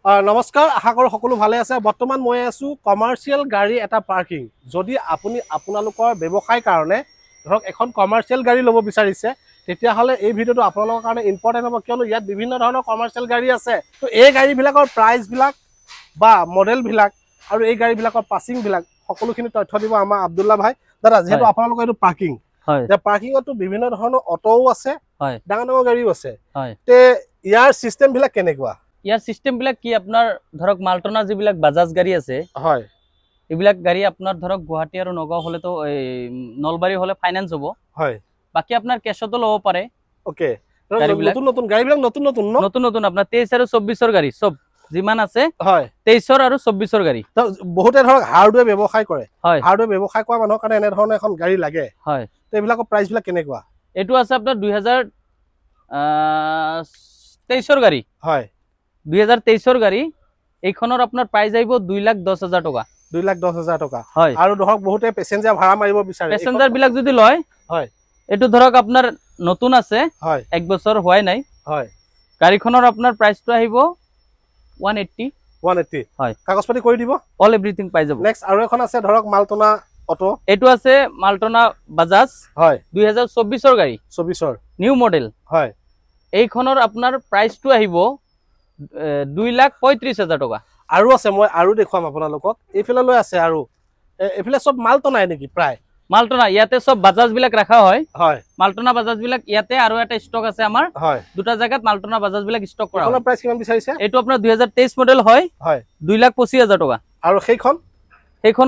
নমস্কাৰ, আশা কৰোঁ সকলো ভালে আছে। বৰ্তমান মই আছোঁ কমাৰ্চিয়েল গাড়ী এটা পাৰ্কিং। যদি আপুনি আপোনালোকৰ ব্যৱসায় কাৰণে ধৰক এখন কমাৰ্চিয়েল গাড়ী ল'ব বিচাৰিছে, তেতিয়াহ'লে এই ভিডিঅ'টো আপোনালোকৰ কাৰণে ইম্পৰ্টেণ্ট হ'ব, কিয়নো ইয়াত বিভিন্ন ধৰণৰ কমাৰ্চিয়েল গাড়ী আছে। তো এই গাড়ীবিলাকৰ প্ৰাইচবিলাক বা মডেলবিলাক আৰু এই গাড়ীবিলাকৰ পাছিংবিলাক সকলোখিনি তথ্য দিব আমাৰ আব্দুল্লাহ ভাই। দাদা, যিহেতু আপোনালোকৰ এইটো পাৰ্কিং, পাৰ্কিঙতো বিভিন্ন ধৰণৰ অটোও আছে, ডাঙৰ ডাঙৰ গাড়ীও আছে, তে ইয়াৰ চিষ্টেমবিলাক কেনেকুৱা? ইয়াৰ সিস্টেম বিলাক কি আপোনাৰ ধৰক মালটনা যিবিলাক বাজাজ গাড়ী আছে হয়, এইবিলাক গাড়ী আপোনাৰ ধৰক গুৱাহাটী আৰু নগাঁও হলে তো নলবাৰী হলে ফাইনান্স হ'ব। হয়, বাকি আপোনাৰ কেশতো ল'ব পাৰে। ওকে, নতুন নতুন গাড়ীবিলাক নতুন নতুন নতুন নতুন আপোনাৰ 23 আৰু 24 গাড়ী সব যিমান আছে, হয় 23 আৰু 24 গাড়ী। বহুতে ধৰক হাৰ্ডৱেৰ ব্যৱসায় কৰে, হাৰ্ডৱেৰ ব্যৱসায় কৰা মানুহৰ কাৰণে এনে ধৰণৰ এখন গাড়ী লাগে, হয়। তো এইবিলাকৰ প্ৰাইচবিলাক কেনেকুৱা? এইটো আছে আপোনাৰ 2023 গাড়ী, হয় 2023 গাড়ী। এইখনৰ আপোনাৰ প্ৰাইস আহিব 2,10,000 টকা। 2,10,000 টকা, হয়। আৰু ধৰক বহুতে পেছেঞ্জাৰ ভাড়া মাৰিব বিচাৰে, পেছেঞ্জাৰ বিলাক যদি লয়, হয় এইটো ধৰক আপোনাৰ নতুন আছে, হয় 1 বছৰ হোৱাই নাই, হয়। গাড়ীখনৰ আপোনাৰ প্ৰাইসটো আহিব 180, হয়। কাগজপাতি কৰি দিব, অল এভৰিথিং পাই যাব। নেক্সট আৰু এখন আছে ধৰক মালটনা অটো, এইটো আছে মালটনা বাজাজ, হয় 2024 গাড়ী, 24 নিউ মডেল, হয়। এইখনৰ আপোনাৰ প্ৰাইসটো আহিব 2,35,000 টকা। আৰু আছে, মই আৰু দেখুৱাম আপোনালোকক। এইফালে লৈ আছে, আৰু এইফালে সব মালটনাই নেকি? প্ৰায় মালটনা ইয়াতে সব বাজাজ বিলাক ৰাখা হয়, হয়। মালটনা বাজাজ বিলাক ইয়াতে আৰু এটা ষ্টক আছে আমাৰ, হয়। দুটা জায়গাত মালটনা বাজাজ বিলাক ষ্টক কৰা হয়। প্ৰাইস কিমান বিচাৰিছে? এইটো আপোনাৰ 2023 মডেল হয়, হয় 2,25,000 টকা। আৰু সেইখন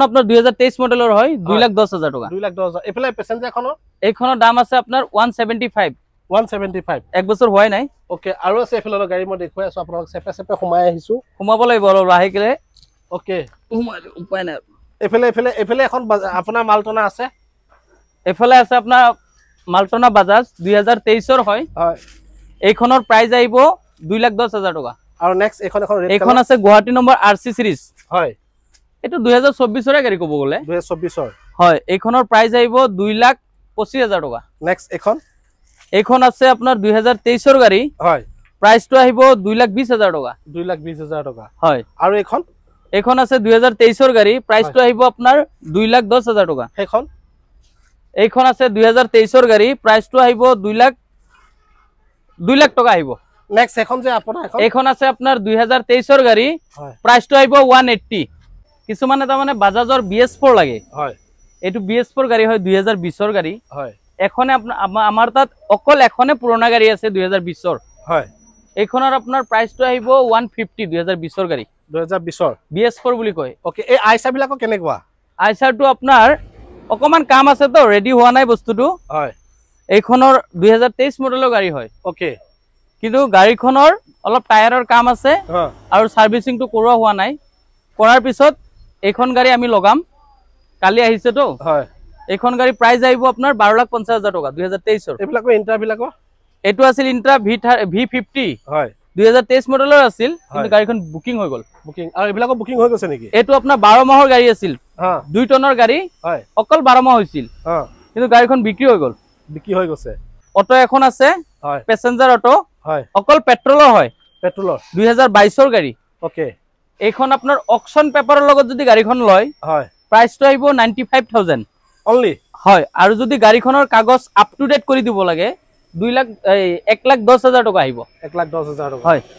আপোনাৰ 2023 মডেলৰ হয় 2,10,000 টকা। 2,10,000। এইফালে পেছেঞ্জাৰখনৰ এইখনৰ দাম আছে আপোনাৰ 175। 1 বছৰ হোৱাই নাই, ওকে। আৰু আছে এইফালৰ গাড়ী, মই দেখুৱাই আছো আপোনালোক। চেপে চেপে সোমাই আহিছো, সোমাব লাগিব অলপ লাহেকে, ওকে। উপায় নাই। এইফালে এইফালে এইফালে এখন আপোনাৰ মালটনা আছে, এইফালে আছে আপোনাৰ মালটনা বাজাজ 2023 হয়, হয়। এইখনৰ প্ৰাইস আহিব 2,10,000 টকা। আৰু নেক্সট এইখন আছে গুৱাহাটী নম্বৰ RC সিৰিজ, হয়। এইটো 2024 গাড়ী ক'ব গ'লে, 2024, হয়। এইখনৰ প্ৰাইস আহিব 2,25,000 টকা। নেক্সট এইখন আছে আপোনাৰ 2023 গাড়ী, হয়। প্ৰাইসটো আহিব 2,20,000 টকা। 2,20,000 টকা, হয়। আৰু এইখন আছে 2023 গাড়ী, প্ৰাইসটো আহিব আপোনাৰ 2,10,000 টকা। এইখন আছে 2023 গাড়ী, প্ৰাইসটো আহিব 2,00,000 টকা আহিব। নেক্সট এইখন আছে আপোনাৰ 2023 গাড়ী, প্ৰাইসটো আহিব 180। কিছুমানে তাৰমানে বাজাজৰ BS4 লাগে, হয়। এইটো BS4 গাড়ী হয়, 2020 গাড়ী, হয়। এখনে আমাৰ তাত অকল এখনে পুৰণা গাড়ী আছে 2020, হয়। এইখনৰ আপোনাৰ প্ৰাইসটো আহিব 150, 2020 গাড়ী, 2020 BS4 বুলি কয়, ওকে। এই আইচাৰ বিলাকৰ কেনেকুৱা? আইচাৰটো আপোনাৰ অকমান কাম আছে তো, ৰেডি হোৱা নাই বস্তুটো, হয়। এইখনৰ 2023 মডেলৰ গাড়ী হয়, ওকে। কিন্তু গাড়ীখনৰ অলপ টায়াৰৰ কাম আছে, আৰু সাৰ্ভিসিংটো কৰোৱা হোৱা নাই। কৰাৰ পিছত এইখন গাড়ী আমি লগাম, কালি আহিছে তো, হয়। এইখন গাড়ী প্ৰাইস আহিব আপোনাৰ 12,50,000 টকা, 2023। এইবিলাকৰ ইন্টাৰবিলাকৰ এইটো আছিল ইন্ট্ৰা V50, হয়। 2023 মডেলৰ আছিল, কিন্তু গাড়ীখন বুকিং হৈ গ'ল। বুকিং, আৰু এইবিলাকৰ বুকিং হৈ গৈছে নেকি? এইটো আপোনাৰ 12 মাহৰ গাড়ী আছিল, 2 টনৰ গাড়ী, হয়। অকল 12 মাহ হৈছিল, কিন্তু গাড়ীখন বিক্ৰী হৈ গ'ল, বিক্ৰী হৈ গৈছে। অটো এখন আছে, হয়, পেছেঞ্জাৰ অটো, হয়। অকল পেট্ৰলৰ হয়, পেট্ৰলৰ, 2022 গাড়ী, ওকে। এইখন আপোনাৰ অকশন পেপাৰৰ লগত যদি গাড়ীখন লয়, হয়, প্ৰাইসটো আহিব 95,000 অনলি, হয়। আৰু যদি গাড়ীখনৰ কাগজ আপ টু ডেট কৰি দিব লাগে, 1,10,000 টকা আহিব। 1,10,000 টকা, হয়।